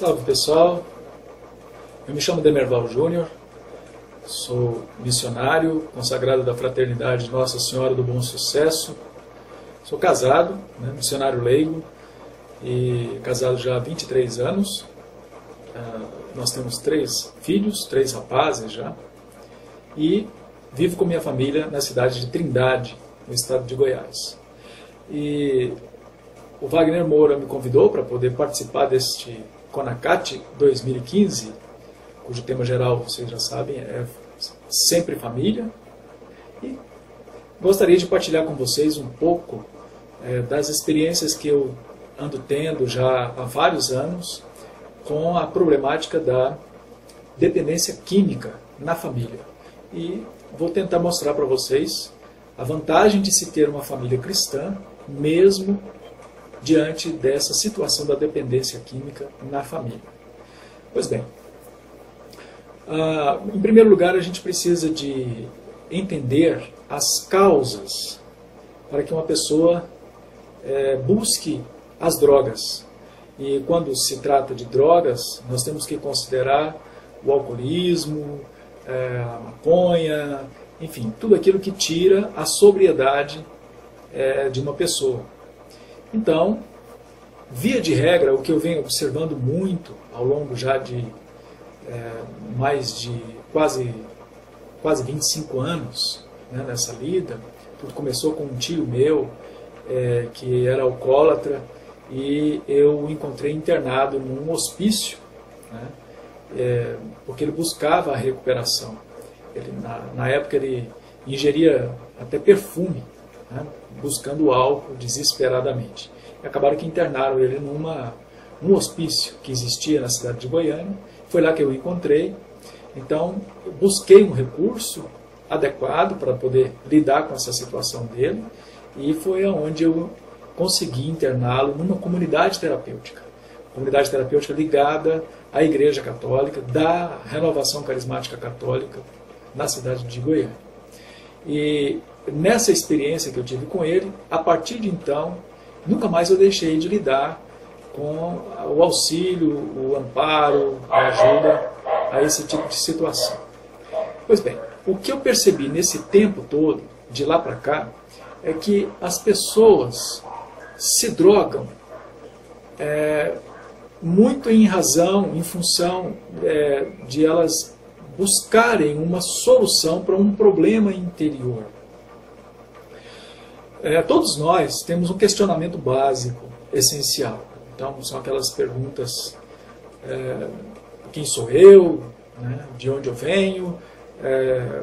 Salve pessoal, eu me chamo Demerval Júnior, sou missionário consagrado da Fraternidade Nossa Senhora do Bom Sucesso, sou casado, missionário leigo e casado já há 23 anos, nós temos 3 filhos, 3 rapazes já, e vivo com minha família na cidade de Trindade, no estado de Goiás. E o Wagner Moura me convidou para poder participar deste CONACAT 2015, cujo tema geral, vocês já sabem, é Sempre Família. E gostaria de partilhar com vocês um pouco das experiências que eu ando tendo já há vários anos com a problemática da dependência química na família. E vou tentar mostrar para vocês a vantagem de se ter uma família cristã, mesmo diante dessa situação da dependência química na família. Pois bem, em primeiro lugar a gente precisa de entender as causas para que uma pessoa busque as drogas. E quando se trata de drogas, nós temos que considerar o alcoolismo, a maconha, enfim, tudo aquilo que tira a sobriedade de uma pessoa. Então, via de regra, o que eu venho observando muito ao longo já de mais de quase 25 anos nessa lida, tudo começou com um tio meu que era alcoólatra e eu o encontrei internado num hospício, porque ele buscava a recuperação. Ele, na época ele ingeria até perfume, buscando álcool desesperadamente. E acabaram que internaram ele num hospício que existia na cidade de Goiânia. Foi lá que eu o encontrei. Então, eu busquei um recurso adequado para poder lidar com essa situação dele. E foi onde eu consegui interná-lo numa comunidade terapêutica. Comunidade terapêutica ligada à Igreja Católica, da Renovação Carismática Católica, na cidade de Goiânia. E nessa experiência que eu tive com ele, a partir de então, nunca mais eu deixei de lidar com o auxílio, o amparo, a ajuda a esse tipo de situação. Pois bem, o que eu percebi nesse tempo todo, de lá para cá, é que as pessoas se drogam muito em razão, em função de elas buscarem uma solução para um problema interior. Todos nós temos um questionamento básico, essencial. Então, são aquelas perguntas: quem sou eu? De onde eu venho?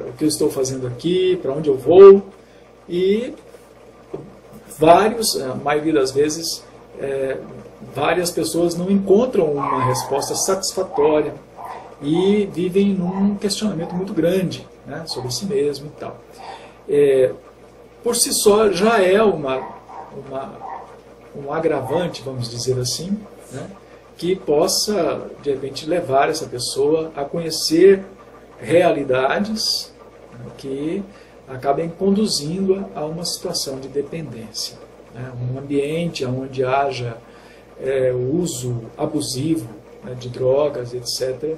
O que eu estou fazendo aqui? Para onde eu vou? E a maioria das vezes, várias pessoas não encontram uma resposta satisfatória e vivem num questionamento muito grande sobre si mesmo e tal. Por si só já é um agravante, vamos dizer assim, que possa, de repente, levar essa pessoa a conhecer realidades que acabem conduzindo a uma situação de dependência. Um ambiente onde haja o uso abusivo de drogas, etc.,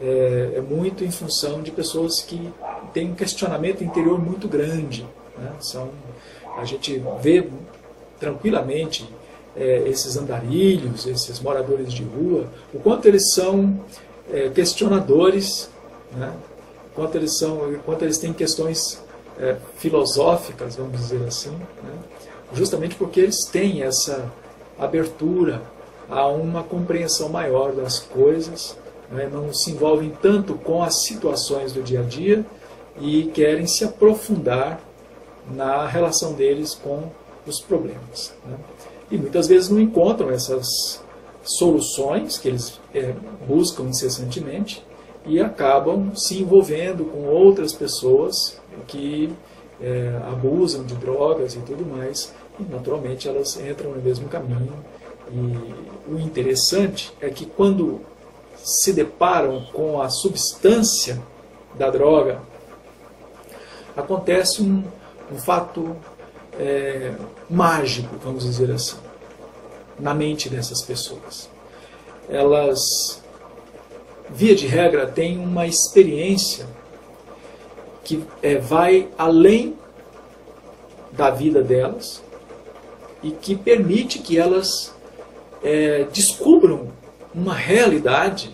é muito em função de pessoas que têm um questionamento interior muito grande. A gente vê tranquilamente esses andarilhos, esses moradores de rua, o quanto eles são questionadores, o quanto eles têm questões filosóficas, vamos dizer assim, justamente porque eles têm essa abertura a uma compreensão maior das coisas, não se envolvem tanto com as situações do dia a dia e querem se aprofundar na relação deles com os problemas. E muitas vezes não encontram essas soluções que eles buscam incessantemente e acabam se envolvendo com outras pessoas que abusam de drogas e tudo mais, e naturalmente elas entram no mesmo caminho. E o interessante é que quando se deparam com a substância da droga, acontece um fato mágico, vamos dizer assim, na mente dessas pessoas. elas, via de regra, têm uma experiência que vai além da vida delas e que permite que elas descubram uma realidade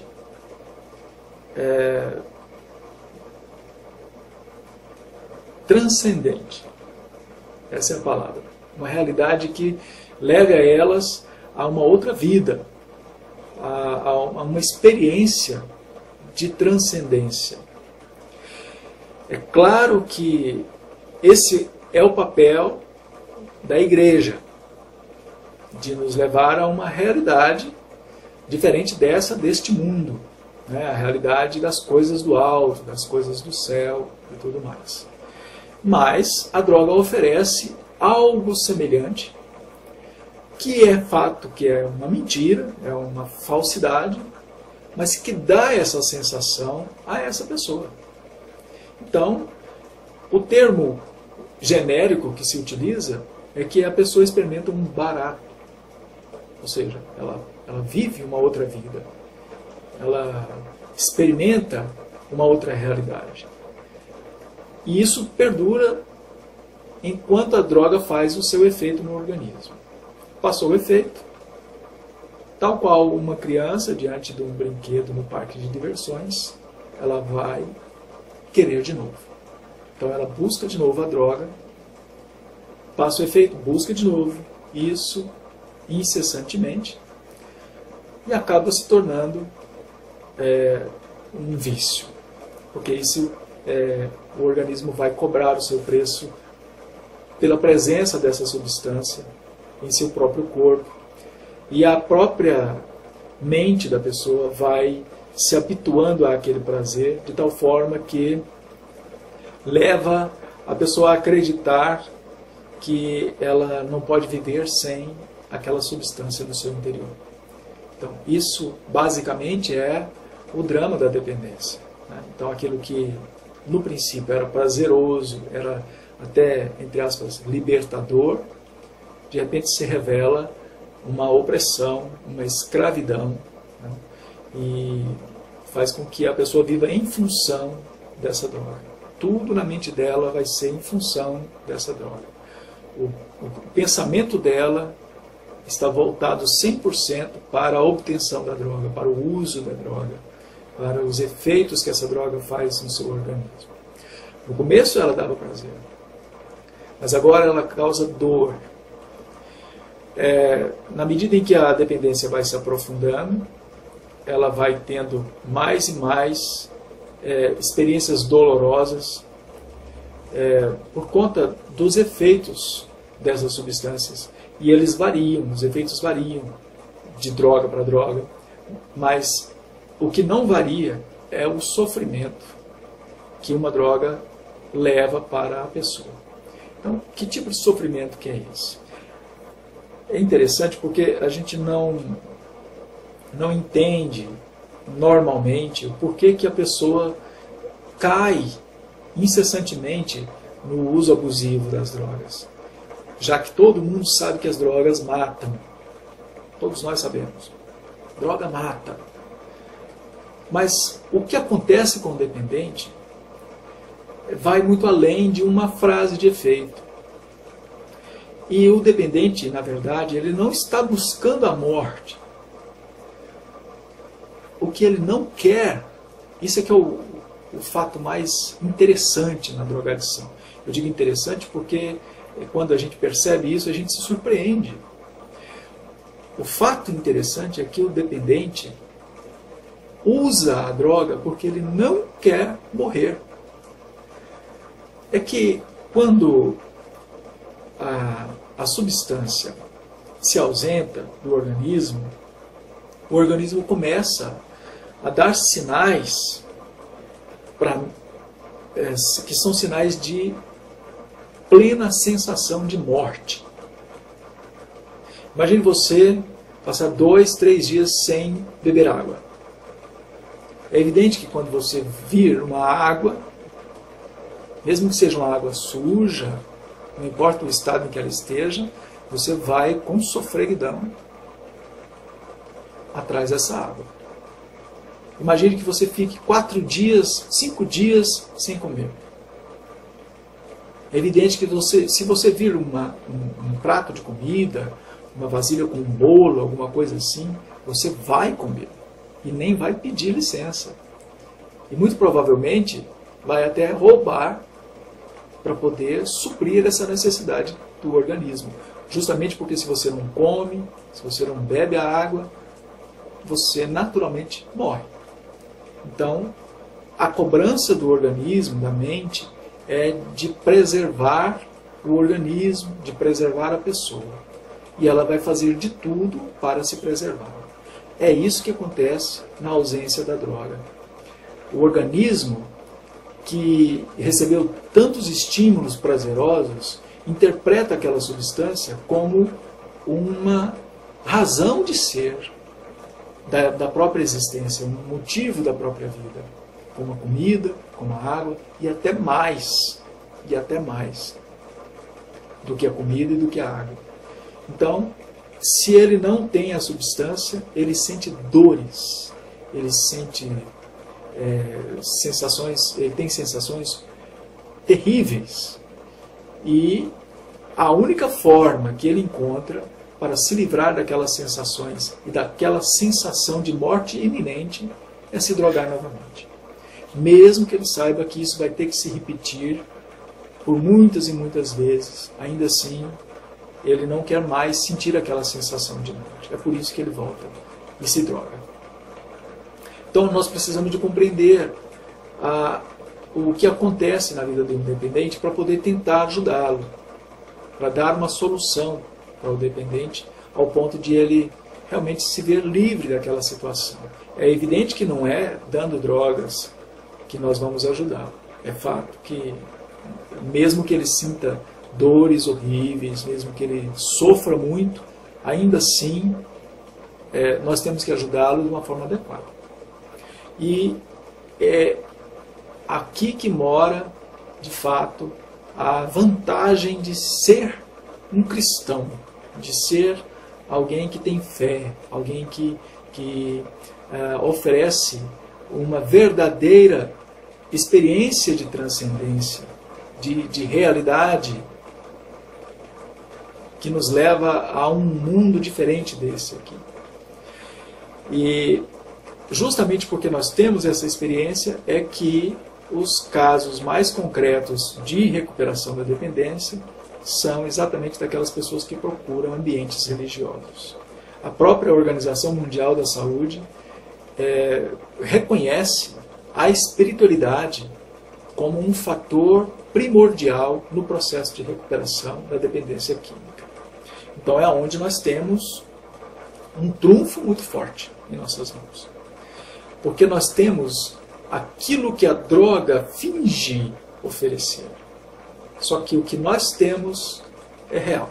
transcendente. Essa é a palavra. Uma realidade que leva elas a uma outra vida, a uma experiência de transcendência. É claro que esse é o papel da igreja, de nos levar a uma realidade diferente deste mundo, né? A realidade das coisas do alto, das coisas do céu e tudo mais. Mas a droga oferece algo semelhante, que é fato, que é uma mentira, é uma falsidade, mas que dá essa sensação a essa pessoa. Então, o termo genérico que se utiliza é que a pessoa experimenta um barato. Ou seja, ela vive uma outra vida. Ela experimenta uma outra realidade. E isso perdura enquanto a droga faz o seu efeito no organismo. Passou o efeito, tal qual uma criança diante de um brinquedo no parque de diversões, ela vai querer de novo. Então ela busca de novo a droga, passa o efeito, busca de novo, isso incessantemente, e acaba se tornando um vício. Porque isso, o organismo vai cobrar o seu preço pela presença dessa substância em seu próprio corpo. E a própria mente da pessoa vai se habituando àquele prazer, de tal forma que leva a pessoa a acreditar que ela não pode viver sem aquela substância no seu interior. Então, isso basicamente é o drama da dependência, né? Então, aquilo que no princípio era prazeroso, era até, entre aspas, libertador, de repente se revela uma opressão, uma escravidão, né? E faz com que a pessoa viva em função dessa droga. Tudo na mente dela vai ser em função dessa droga. O pensamento dela está voltado 100% para a obtenção da droga, para o uso da droga, para os efeitos que essa droga faz no seu organismo. No começo ela dava prazer, mas agora ela causa dor. Na medida em que a dependência vai se aprofundando, ela vai tendo mais e mais experiências dolorosas por conta dos efeitos dessas substâncias. E eles variam, os efeitos variam de droga para droga, mas o que não varia é o sofrimento que uma droga leva para a pessoa. Então, que tipo de sofrimento que é esse? É interessante porque a gente não entende normalmente o porquê que a pessoa cai incessantemente no uso abusivo das drogas. Já que todo mundo sabe que as drogas matam. Todos nós sabemos. Droga mata. Mas o que acontece com o dependente vai muito além de uma frase de efeito. E o dependente, na verdade, ele não está buscando a morte. O que ele não quer, isso é que é o fato mais interessante na drogadição. Eu digo interessante porque quando a gente percebe isso, a gente se surpreende. O fato interessante é que o dependente usa a droga porque ele não quer morrer. É que quando a substância se ausenta do organismo, o organismo começa a dar sinais que são sinais de plena sensação de morte. Imagine você passar 2, 3 dias sem beber água. É evidente que quando você vir uma água, mesmo que seja uma água suja, não importa o estado em que ela esteja, você vai com sofreguidão atrás dessa água. Imagine que você fique 4 dias, 5 dias sem comer. É evidente que se você vir um prato de comida, uma vasilha com um bolo, alguma coisa assim, você vai comer e nem vai pedir licença. E muito provavelmente vai até roubar para poder suprir essa necessidade do organismo. Justamente porque se você não come, se você não bebe a água, você naturalmente morre. Então, a cobrança do organismo, da mente, é de preservar o organismo, de preservar a pessoa. E ela vai fazer de tudo para se preservar. É isso que acontece na ausência da droga. O organismo, que recebeu tantos estímulos prazerosos, interpreta aquela substância como uma razão de ser da própria existência, um motivo da própria vida, como a comida, como a água, e até mais do que a comida e do que a água. Então, se ele não tem a substância, ele sente dores, ele sente sensações, ele tem sensações terríveis. E a única forma que ele encontra para se livrar daquelas sensações e daquela sensação de morte iminente é se drogar novamente. Mesmo que ele saiba que isso vai ter que se repetir por muitas e muitas vezes, ainda assim ele não quer mais sentir aquela sensação de morte. É por isso que ele volta e se droga. Então nós precisamos de compreender o que acontece na vida do dependente para poder tentar ajudá-lo, para dar uma solução para o dependente, ao ponto de ele realmente se ver livre daquela situação. É evidente que não é dando drogas que nós vamos ajudá-lo. É fato que, mesmo que ele sinta dores horríveis, mesmo que ele sofra muito, ainda assim nós temos que ajudá-lo de uma forma adequada. E é aqui que mora, de fato, a vantagem de ser um cristão, de ser alguém que tem fé, alguém que oferece uma verdadeira experiência de transcendência, de realidade, que nos leva a um mundo diferente desse aqui. E justamente porque nós temos essa experiência é que os casos mais concretos de recuperação da dependência são exatamente daquelas pessoas que procuram ambientes religiosos. A própria Organização Mundial da Saúde reconhece a espiritualidade como um fator primordial no processo de recuperação da dependência química. Então é onde nós temos um trunfo muito forte em nossas mãos. Porque nós temos aquilo que a droga finge oferecer. Só que o que nós temos é real,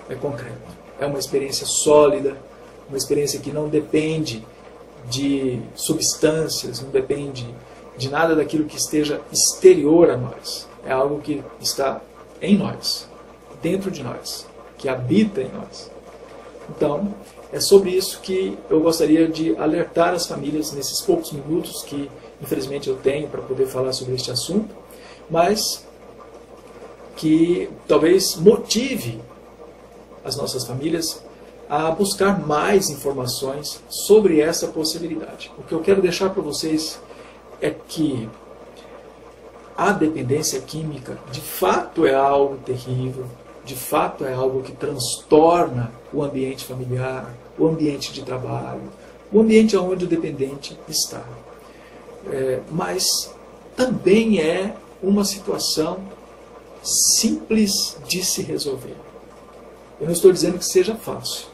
é concreto. É uma experiência sólida, uma experiência que não depende de substâncias, não depende de nada daquilo que esteja exterior a nós. É algo que está em nós, dentro de nós, que habita em nós. Então, é sobre isso que eu gostaria de alertar as famílias nesses poucos minutos que, infelizmente, eu tenho para poder falar sobre este assunto, mas que talvez motive as nossas famílias a buscar mais informações sobre essa possibilidade. O que eu quero deixar para vocês é que a dependência química de fato é algo terrível, de fato é algo que transtorna o ambiente familiar, o ambiente de trabalho, o ambiente onde o dependente está. Mas também é uma situação simples de se resolver. Eu não estou dizendo que seja fácil.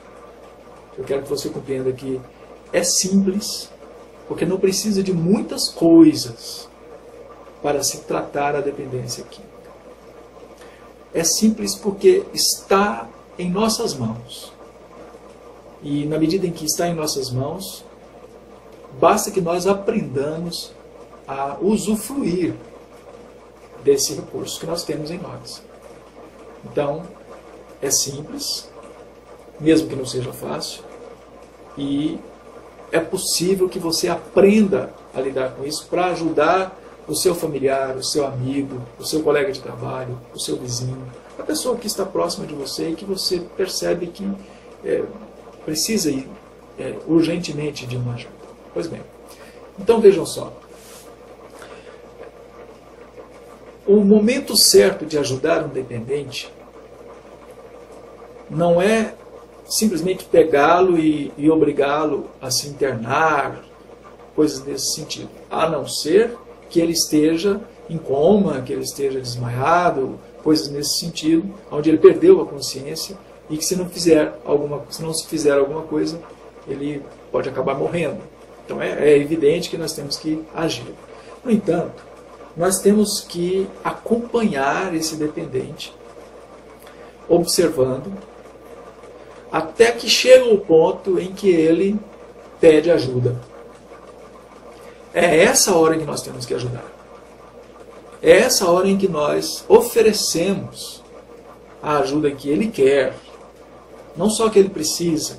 Eu quero que você compreenda que é simples, porque não precisa de muitas coisas para se tratar a dependência química. É simples porque está em nossas mãos. E na medida em que está em nossas mãos, basta que nós aprendamos a usufruir desse recurso que nós temos em nós. Então, é simples, mesmo que não seja fácil, e é possível que você aprenda a lidar com isso para ajudar o seu familiar, o seu amigo, o seu colega de trabalho, o seu vizinho, a pessoa que está próxima de você e que você percebe que precisa urgentemente de uma ajuda. Pois bem, então vejam só. O momento certo de ajudar um dependente não é simplesmente pegá-lo e obrigá-lo a se internar, coisas desse sentido. A não ser que ele esteja em coma, que ele esteja desmaiado, coisas nesse sentido, onde ele perdeu a consciência e que se não se fizer alguma coisa, ele pode acabar morrendo. Então é evidente que nós temos que agir. No entanto, nós temos que acompanhar esse dependente, observando, até que chega o ponto em que ele pede ajuda. É essa hora em que nós temos que ajudar. É essa hora em que nós oferecemos a ajuda que ele quer. Não só que ele precisa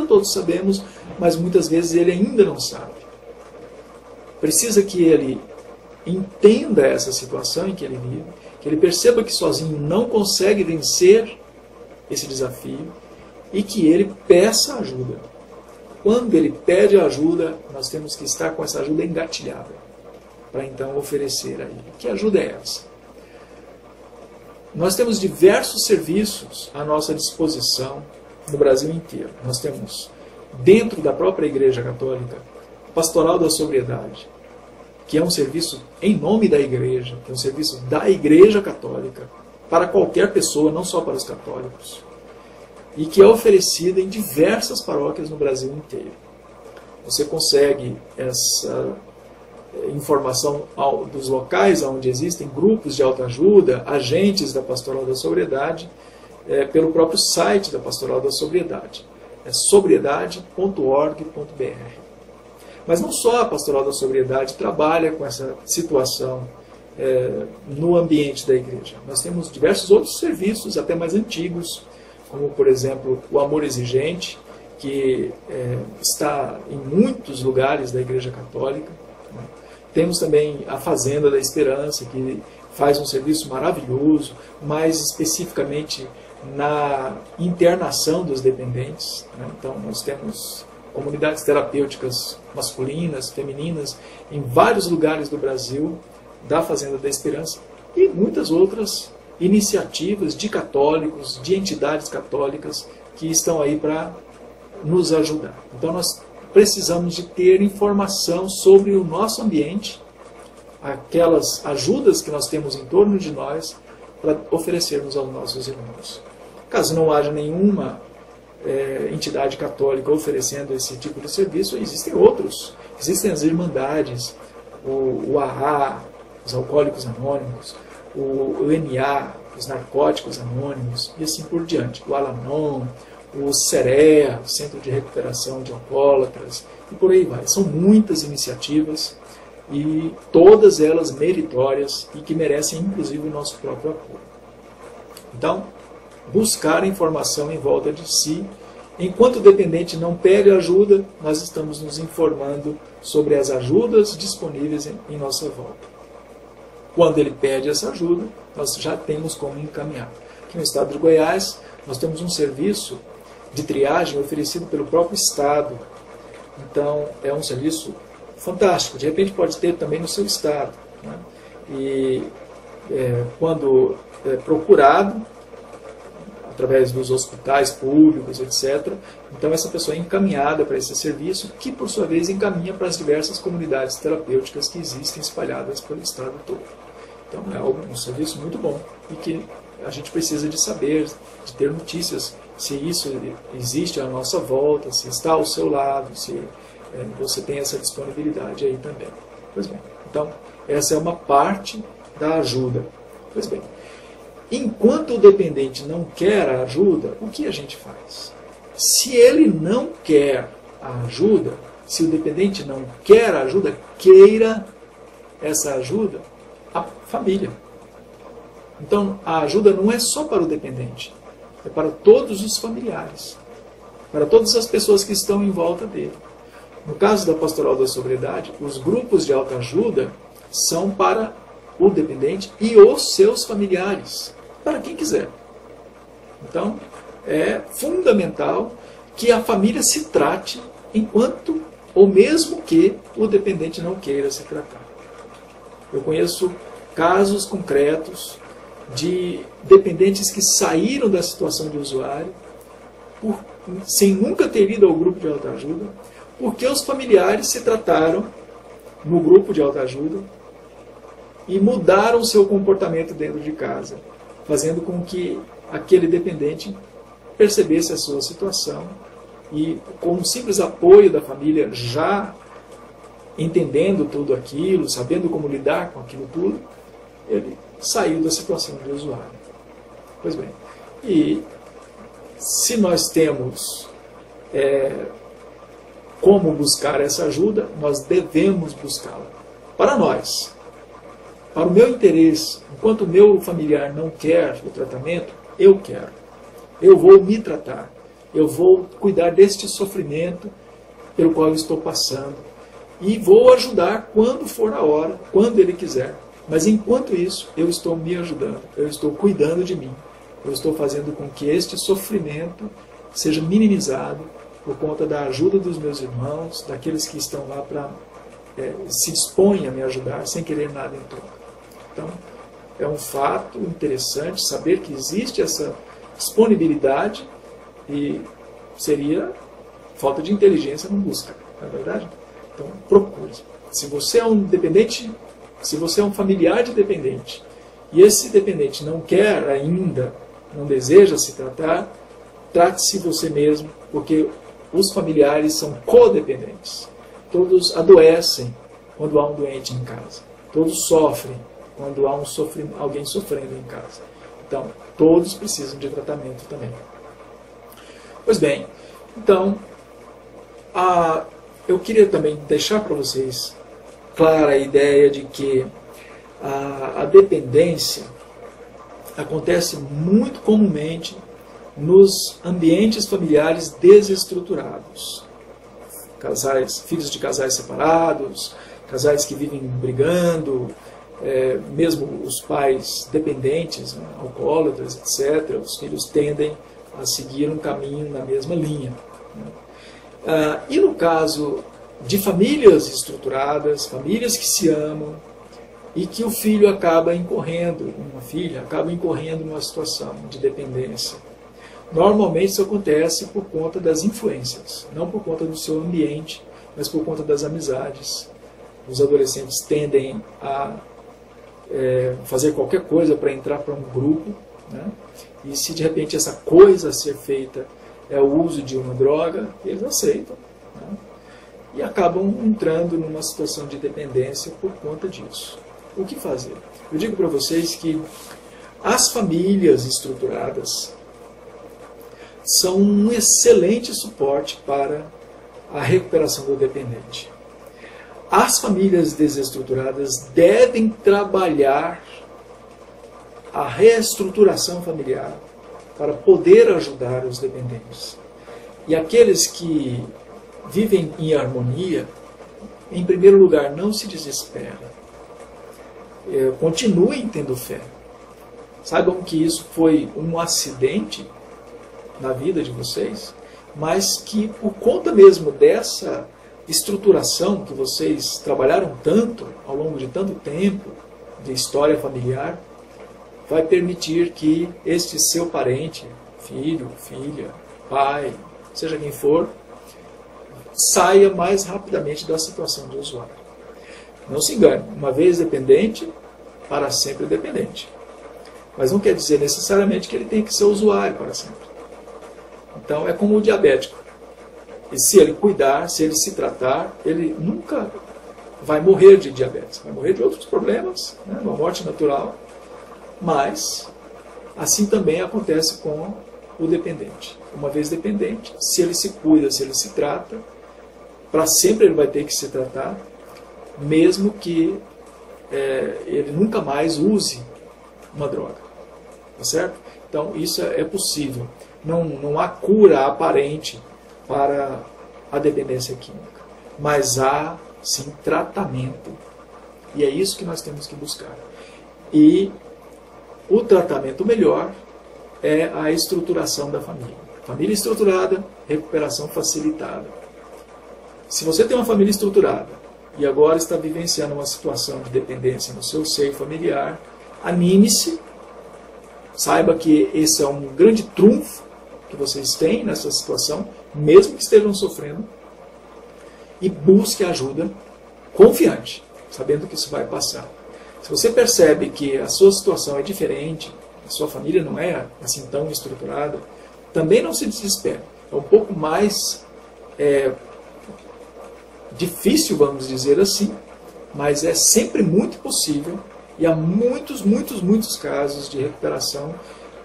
todos sabemos, mas muitas vezes ele ainda não sabe. Precisa que ele entenda essa situação em que ele vive, que ele perceba que sozinho não consegue vencer esse desafio e que ele peça ajuda. Quando ele pede ajuda, nós temos que estar com essa ajuda engatilhada, para então oferecer a ele. Que ajuda é essa? Nós temos diversos serviços à nossa disposição no Brasil inteiro. Nós temos, dentro da própria Igreja Católica, a Pastoral da Sobriedade, que é um serviço em nome da Igreja, que é um serviço da Igreja Católica, para qualquer pessoa, não só para os católicos, e que é oferecida em diversas paróquias no Brasil inteiro. Você consegue essa informação dos locais onde existem grupos de autoajuda, agentes da Pastoral da Sobriedade, pelo próprio site da Pastoral da Sobriedade. É sobriedade.org.br. Mas não só a Pastoral da Sobriedade trabalha com essa situação no ambiente da igreja. Nós temos diversos outros serviços, até mais antigos, como, por exemplo, o Amor Exigente, que está em muitos lugares da Igreja Católica. Temos também a Fazenda da Esperança, que faz um serviço maravilhoso, mais especificamente na internação dos dependentes. Então, nós temos comunidades terapêuticas masculinas, femininas, em vários lugares do Brasil, da Fazenda da Esperança, e muitas outras iniciativas de católicos, de entidades católicas, que estão aí para nos ajudar. Então, nós precisamos de ter informação sobre o nosso ambiente, aquelas ajudas que nós temos em torno de nós, para oferecermos aos nossos irmãos. Caso não haja nenhuma entidade católica oferecendo esse tipo de serviço, existem outros. Existem as Irmandades, o AA, os Alcoólicos Anônimos, o NA, os Narcóticos Anônimos, e assim por diante. O Al-Anon, o CEREA, o Centro de Recuperação de Alcoólatras, e por aí vai. São muitas iniciativas, e todas elas meritórias e que merecem inclusive o nosso próprio apoio. Então, buscar informação em volta de si. Enquanto o dependente não pede ajuda, nós estamos nos informando sobre as ajudas disponíveis em nossa volta. Quando ele pede essa ajuda, nós já temos como encaminhar. Aqui no estado de Goiás, nós temos um serviço de triagem oferecido pelo próprio estado. Então, é um serviço fantástico. De repente pode ter também no seu estado. Né? E quando procurado, através dos hospitais públicos, etc., então essa pessoa é encaminhada para esse serviço, que por sua vez encaminha para as diversas comunidades terapêuticas que existem espalhadas pelo estado todo. Então é um serviço muito bom e que a gente precisa de saber, de ter notícias, se isso existe à nossa volta, se está ao seu lado, se você tem essa disponibilidade aí também. Pois bem, então essa é uma parte da ajuda. Pois bem, enquanto o dependente não quer a ajuda, o que a gente faz? Se ele não quer a ajuda, se o dependente não quer a ajuda, queira essa ajuda a família. Então, a ajuda não é só para o dependente, é para todos os familiares, para todas as pessoas que estão em volta dele. No caso da pastoral da sobriedade, os grupos de autoajuda são para o dependente e os seus familiares, para quem quiser. Então, é fundamental que a família se trate enquanto, ou mesmo que o dependente não queira se tratar. Eu conheço casos concretos de dependentes que saíram da situação de usuário sem nunca ter ido ao grupo de autoajuda, porque os familiares se trataram no grupo de autoajuda e mudaram seu comportamento dentro de casa, fazendo com que aquele dependente percebesse a sua situação e, com um simples apoio da família, já entendendo tudo aquilo, sabendo como lidar com aquilo tudo, ele saiu da situação de usuário. Pois bem, e se nós temos como buscar essa ajuda, nós devemos buscá-la. Para nós, para o meu interesse, enquanto o meu familiar não quer o tratamento, eu quero. Eu vou me tratar. Eu vou cuidar deste sofrimento pelo qual eu estou passando. E vou ajudar quando for a hora, quando ele quiser. Mas enquanto isso, eu estou me ajudando. Eu estou cuidando de mim. Eu estou fazendo com que este sofrimento seja minimizado por conta da ajuda dos meus irmãos, daqueles que estão lá para se dispõem a me ajudar sem querer nada em troca. Então, é um fato interessante saber que existe essa disponibilidade e seria falta de inteligência não buscar, não é verdade? Então, procure. Se você é um dependente, se você é um familiar de dependente e esse dependente não quer ainda, não deseja se tratar, trate-se você mesmo, porque os familiares são codependentes. Todos adoecem quando há um doente em casa. Todos sofrem quando há alguém sofrendo em casa. Então, todos precisam de tratamento também. Pois bem, então, eu queria também deixar para vocês clara a ideia de que a dependência acontece muito comumente nos ambientes familiares desestruturados. Filhos de casais separados, casais que vivem brigando, mesmo os pais dependentes, né, alcoólatras, etc., os filhos tendem a seguir um caminho na mesma linha. Né? E no caso de famílias estruturadas, famílias que se amam, e que o filho acaba incorrendo, uma filha acaba incorrendo numa situação de dependência. Normalmente isso acontece por conta das influências, não por conta do seu ambiente, mas por conta das amizades. Os adolescentes tendem a fazer qualquer coisa para entrar para um grupo, né? E se de repente essa coisa a ser feita é o uso de uma droga, eles aceitam, né? E acabam entrando numa situação de dependência por conta disso. O que fazer? Eu digo para vocês que as famílias estruturadas são um excelente suporte para a recuperação do dependente. As famílias desestruturadas devem trabalhar a reestruturação familiar para poder ajudar os dependentes. E aqueles que vivem em harmonia, em primeiro lugar, não se desesperem. Continuem tendo fé. Saibam que isso foi um acidente na vida de vocês, mas que por conta mesmo dessa estruturação que vocês trabalharam tanto ao longo de tanto tempo de história familiar, vai permitir que este seu parente, filho, filha, pai, seja quem for, saia mais rapidamente da situação de usuário. Não se engane, uma vez dependente, para sempre dependente. Mas não quer dizer necessariamente que ele tem que ser usuário para sempre. Então é como o diabético. E se ele cuidar, se ele se tratar, ele nunca vai morrer de diabetes. Vai morrer de outros problemas, né? Uma morte natural. Mas assim também acontece com o dependente. Uma vez dependente, se ele se cuida, se ele se trata, para sempre ele vai ter que se tratar, mesmo que ele nunca mais use uma droga. Tá certo? Então isso é possível. Não há cura aparente para a dependência química. mas há sim tratamento. E é isso que nós temos que buscar. E o tratamento melhor é a estruturação da família. Família estruturada, recuperação facilitada. Se você tem uma família estruturada e agora está vivenciando uma situação de dependência no seu seio familiar, anime-se, saiba que esse é um grande trunfo que vocês têm nessa situação, mesmo que estejam sofrendo, e busque ajuda confiante, sabendo que isso vai passar. Se você percebe que a sua situação é diferente, a sua família não é assim tão estruturada, também não se desespere. É um pouco mais difícil, vamos dizer assim, mas é sempre muito possível e há muitos casos de recuperação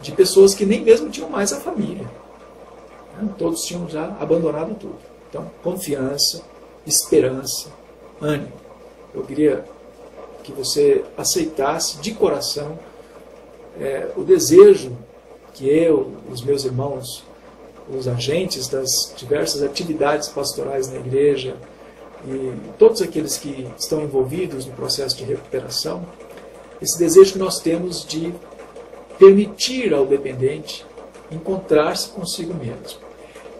de pessoas que nem mesmo tinham mais a família. Todos tinham já abandonado tudo. Então, confiança, esperança, ânimo. Eu queria que você aceitasse de coração o desejo que eu, os meus irmãos, os agentes das diversas atividades pastorais na igreja e todos aqueles que estão envolvidos no processo de recuperação, esse desejo que nós temos de permitir ao dependente encontrar-se consigo mesmo.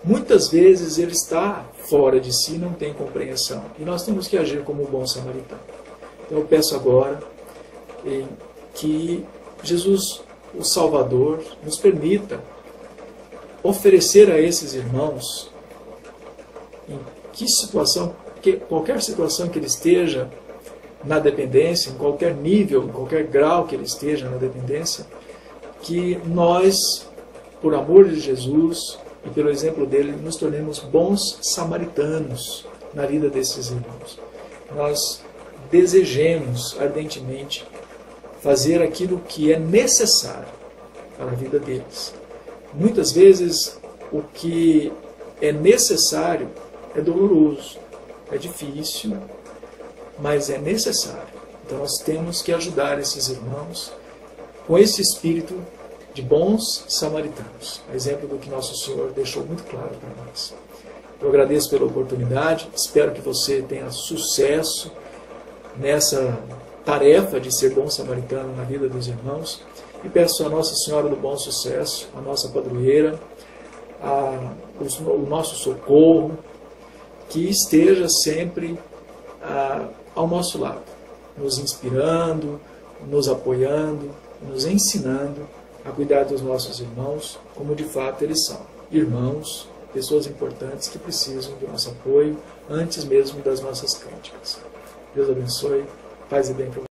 Muitas vezes ele está fora de si, não tem compreensão, e nós temos que agir como um bom samaritano. Então eu peço agora que Jesus, o Salvador, nos permita oferecer a esses irmãos, em qualquer situação que ele esteja na dependência, em qualquer nível, em qualquer grau que ele esteja na dependência, que nós, por amor de Jesus e pelo exemplo dele, nos tornemos bons samaritanos na vida desses irmãos. Nós desejemos ardentemente fazer aquilo que é necessário para a vida deles. Muitas vezes o que é necessário é doloroso, é difícil, mas é necessário. Então nós temos que ajudar esses irmãos com esse espírito de bons samaritanos, a exemplo do que Nosso Senhor deixou muito claro para nós. Eu agradeço pela oportunidade, espero que você tenha sucesso nessa tarefa de ser bom samaritano na vida dos irmãos, e peço a Nossa Senhora do Bom Sucesso, a nossa padroeira, o nosso socorro, que esteja sempre ao nosso lado, nos inspirando, nos apoiando, nos ensinando a cuidar dos nossos irmãos, como de fato eles são. Irmãos, pessoas importantes que precisam do nosso apoio, antes mesmo das nossas críticas. Deus abençoe, paz e bem para você.